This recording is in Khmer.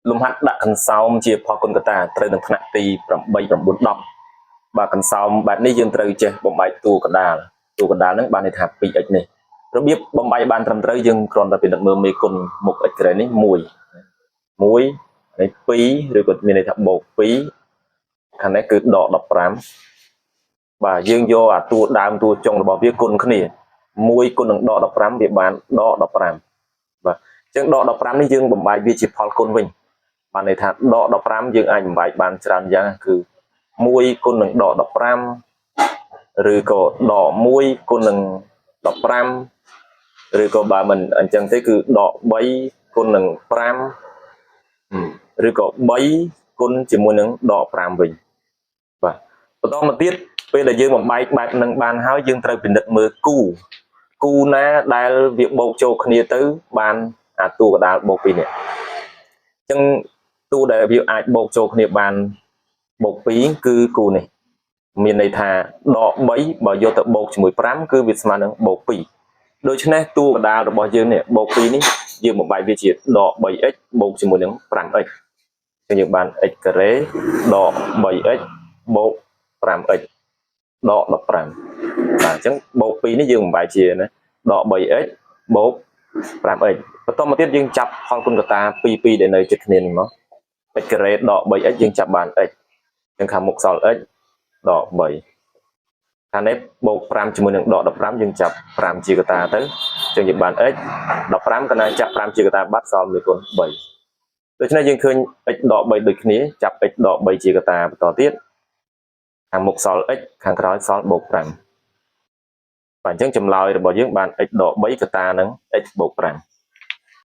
លំហាត់ដាក់កន្សោមជាផលគុណកតាត្រូវនឹងថ្នាក់ទី8 9 10បាទកន្សោមបែបនេះយើងត្រូវចេះបំបែកតួកដាលហ្នឹងបានន័យថា 2x នេះរបៀបបំបែកបានត្រឹមត្រូវយើងគ្រាន់តែពិនិត្យមើលមេគុណមុខ x ក្រែនេះ1ហើយ2ឬក៏មានន័យថាបូក2ខាងនេះគឺដក15បាទយើងយកអាតួដើមតួចុងរបស់វាគុណគ្នា1គុណនឹងដក15វាបានដក15បាទអញ្ចឹងដក15នេះយើងបំបែកវាជាផលគុណវិញបានន័យថាដក15យើងអាចបំបែកបានច្រើនយ៉ាងគឺ1គុណនឹងដក15ឬក៏ដក1គុណនឹង15ឬក៏បើមិនអញ្ចឹងទេគឺដក3គុណនឹង5ឬក៏3គុណជាមួយនឹងដក5វិញបាទបន្តមកទៀតពេលដែលយើងបំបែកបែបនឹងបានហើយយើងត្រូវពិនិត្យមើលគូណាដែលវាបូកចូលគ្នាទៅបានអាតួកដាលបូក2នេះអញ្ចឹងតួដែលវាអាចបូកចូលគ្នាបានបូក2គឺគូនេះមានន័យថាដក3បើយកទៅបូកជាមួយ5គឺវាស្មើនឹងបូក2ដូច្នេះតួកដាលរបស់យើងនេះបូក2នេះយើងបំបែកវាជាដក 3x បូកជាមួយនឹង 5x អញ្ចឹងយើងបាន x ការ៉េដក 3x បូក 5x ដក15បាទអញ្ចឹងបូក2នេះយើងបំបែកជាណាដក 3x បូក 5x បន្តមកទៀតយើងចាប់ផលគុណកតា2ដែលនៅជិតគ្នានេះមក x ការ៉េដក 3x យើងចាប់បាន x អញ្ចឹងខាងមុខសល់ x ដក3ខាងនេះបូក5ជាមួយនឹងដក15យើងចាប់5ជាកតាទៅអញ្ចឹងយើងបាន x 15កណ្ណាចាប់5ជាកតាបាត់សល់1គុណ3ដូច្នេះយើងឃើញ x ដក3ដូចគ្នាចាប់ x ដក3ជាកតាបន្តទៀតខាងមុខសល់ x ខាងក្រោយសល់បូក5បាទអញ្ចឹងចម្លើយរបស់យើងបាន x ដក3កតានឹង x បូក5